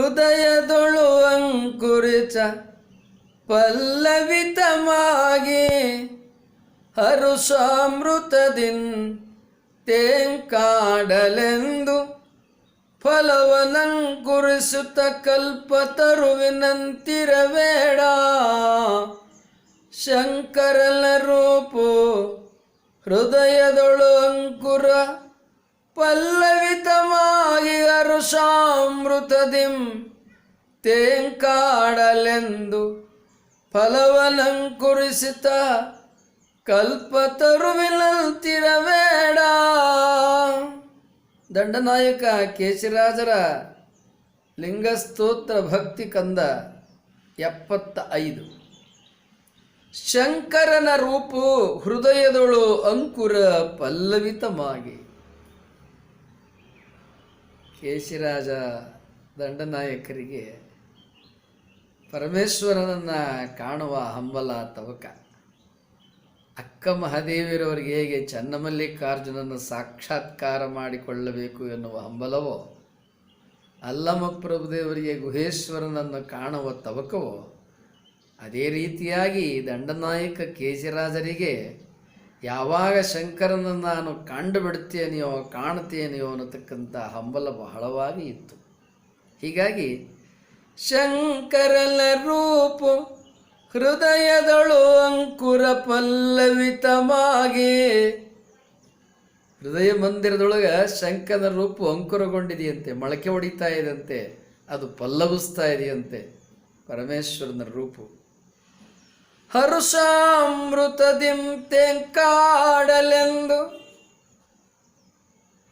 ಹೃದಯದೊಳು ಅಂಕುರಿತ ಪಲ್ಲವಿತಮಾಗಿ ಹರುಷಾಮೃತದಿನ್ ತೇಂಕಾಡಲೆಂದು ಫಲವನಂಕುರಿಸುತ್ತ ಕಲ್ಪತರುವಿನಂತಿರಬೇಡ. ಶಂಕರನ ರೂಪು ಹೃದಯದೊಳು ಅಂಕುರ ಪಲ್ಲವಿತಮಾಗಿ ಹರುಷಾಮೃತದಿಂ ತೇಂಕಾಡಲೆಂದು ಫಲವನಂಕುರಿಸಿತ ಕಲ್ಪತರುವಿನಂತಿರಬೇಡ. ದಂಡನಾಯಕ ಕೇಶಿರಾಜರ ಲಿಂಗಸ್ತೋತ್ರ ಭಕ್ತಿ ಕಂದ 75. ಶಂಕರನ ರೂಪು ಹೃದಯದೊಳು ಅಂಕುರ ಪಲ್ಲವಿತಮಾಗಿ. ಕೇಶಿರಾಜ ದಂಡನಾಯಕರಿಗೆ ಪರಮೇಶ್ವರನನ್ನು ಕಾಣುವ ಹಂಬಲ ತವಕ. ಅಕ್ಕ ಮಹಾದೇವಿಯರವರಿಗೆ ಹೇಗೆ ಚನ್ನಮಲ್ಲಿಕಾರ್ಜುನನ್ನು ಸಾಕ್ಷಾತ್ಕಾರ ಮಾಡಿಕೊಳ್ಳಬೇಕು ಎನ್ನುವ ಹಂಬಲವೋ, ಅಲ್ಲಮ ಪ್ರಭುದೇವರಿಗೆ ಗುಹೇಶ್ವರನನ್ನು ಕಾಣುವ ತವಕವೋ, ಅದೇ ರೀತಿಯಾಗಿ ದಂಡನಾಯಕ ಕೇಶಿರಾಜರಿಗೆ ಯಾವಾಗ ಶಂಕರನನ್ನು ನಾನು ಕಂಡು ಬಿಡ್ತೇನೆಯೋ ಕಾಣ್ತೇನೆಯೋ ಅನ್ನತಕ್ಕಂಥ ಹಂಬಲ ಬಹಳವಾಗಿ ಇತ್ತು. ಹೀಗಾಗಿ ಶಂಕರನ ರೂಪು ಹೃದಯದೊಳು ಅಂಕುರ ಪಲ್ಲವಿತಮಾಗಿ. ಹೃದಯ ಮಂದಿರದೊಳಗೆ ಶಂಕರನ ರೂಪು ಅಂಕುರಗೊಂಡಿದೆಯಂತೆ, ಮೊಳಕೆ ಹೊಡಿತಾ ಇದೆಯಂತೆ, ಅದು ಪಲ್ಲವಿಸ್ತಾ ಇದೆಯಂತೆ ಪರಮೇಶ್ವರನ ರೂಪು. ಹರುಷಾಮೃತದಿಂ ತೇಂಕಾಡಲೆಂದು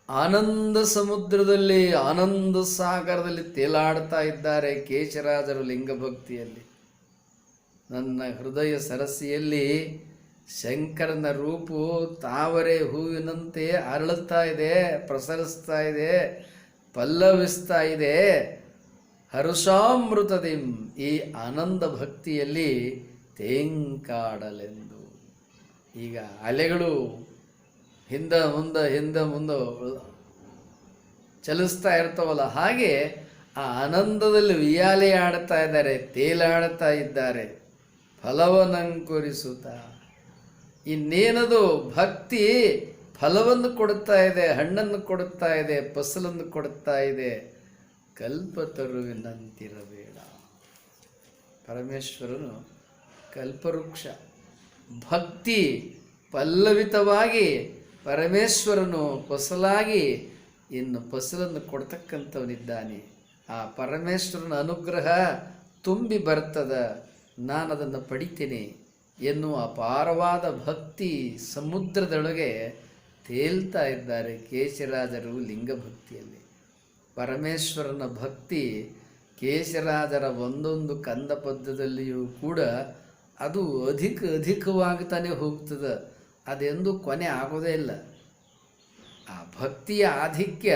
ಆನಂದ ಸಮುದ್ರದಲ್ಲಿ, ಆನಂದ ಸಾಗರದಲ್ಲಿ ತೇಲಾಡ್ತಾ ಇದ್ದಾರೆ ಕೇಶಿರಾಜರು ಲಿಂಗಭಕ್ತಿಯಲ್ಲಿ. ನನ್ನ ಹೃದಯ ಸರಸಿಯಲ್ಲಿ ಶಂಕರನ ರೂಪು ತಾವರೆ ಹೂವಿನಂತೆ ಅರಳುತ್ತಾ ಇದೆ, ಪ್ರಸರಿಸ್ತಾ ಇದೆ, ಪಲ್ಲವಿಸ್ತಾ ಇದೆ. ಹರುಷಾಮೃತದಿಂ, ಈ ಆನಂದ ಭಕ್ತಿಯಲ್ಲಿ ತೇಂಕಾಡಲೆಂದು. ಈಗ ಅಲೆಗಳು ಹಿಂದೆ ಮುಂದೆ ಚಲಿಸ್ತಾ ಇರ್ತವಲ್ಲ, ಹಾಗೆ ಆ ಆನಂದದಲ್ಲಿ ಉಯ್ಯಾಲೆ ಆಡ್ತಾ ಇದ್ದಾರೆ, ತೇಲಾಡ್ತಾ ಇದ್ದಾರೆ. ಫಲವನಂಕುರಿಸುತ್ತ, ಇನ್ನೇನದು ಭಕ್ತಿ ಫಲವನ್ನು ಕೊಡುತ್ತಾ ಇದೆ, ಹಣ್ಣನ್ನು ಕೊಡುತ್ತಾ ಇದೆ, ಫಸಲನ್ನು ಕೊಡುತ್ತಾ ಇದೆ. ಕಲ್ಪತರುವಿನಂತಿರಬೇಡ. ಪರಮೇಶ್ವರನು ಕಲ್ಪವೃಕ್ಷ. ಭಕ್ತಿ ಪಲ್ಲವಿತವಾಗಿ ಪರಮೇಶ್ವರನು ಫಸಲಾಗಿ ಇನ್ನು ಫಸಲನ್ನು ಕೊಡ್ತಕ್ಕಂಥವನಿದ್ದಾನೆ. ಆ ಪರಮೇಶ್ವರನ ಅನುಗ್ರಹ ತುಂಬಿ ಬರ್ತದ, ನಾನು ಅದನ್ನು ಪಡಿತೇನೆ ಎನ್ನುವ ಅಪಾರವಾದ ಭಕ್ತಿ ಸಮುದ್ರದೊಳಗೆ ತೇಲ್ತಾ ಇದ್ದಾರೆ ಕೇಶಿರಾಜರು ಲಿಂಗಭಕ್ತಿಯಲ್ಲಿ. ಪರಮೇಶ್ವರನ ಭಕ್ತಿ ಕೇಶಿರಾಜರ ಒಂದೊಂದು ಕಂದ ಪದ್ಯದಲ್ಲಿಯೂ ಕೂಡ ಅದು ಅಧಿಕವಾಗ್ತಾನೆ ಹೋಗ್ತದೆ, ಅದೆಂದೂ ಕೊನೆ ಆಗೋದೇ ಇಲ್ಲ. ಆ ಭಕ್ತಿಯ ಆಧಿಕ್ಯ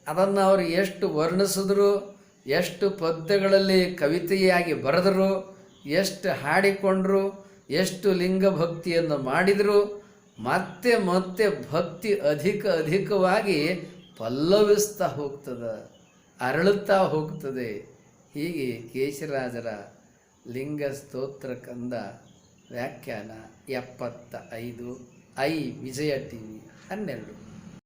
ಅದನ್ನು ಅವರು ಎಷ್ಟು ವರ್ಣಿಸಿದ್ರು, ಎಷ್ಟು ಪದ್ಯಗಳಲ್ಲಿ ಕವಿತೆಯಾಗಿ ಬರೆದರು, ಎಷ್ಟು ಹಾಡಿಕೊಂಡ್ರು, ಎಷ್ಟು ಲಿಂಗಭಕ್ತಿಯನ್ನು ಮಾಡಿದರು, ಮತ್ತೆ ಮತ್ತೆ ಭಕ್ತಿ ಅಧಿಕವಾಗಿ ಪಲ್ಲವಿಸ್ತಾ ಹೋಗ್ತದೆ, ಅರಳುತ್ತಾ ಹೋಗ್ತದೆ. ಹೀಗೆ ಕೇಶಿರಾಜರ ಲಿಂಗ ಸ್ತೋತ್ರ ಕಂದ ವ್ಯಾಖ್ಯಾನ 75. ವಿಜಯ TV 12.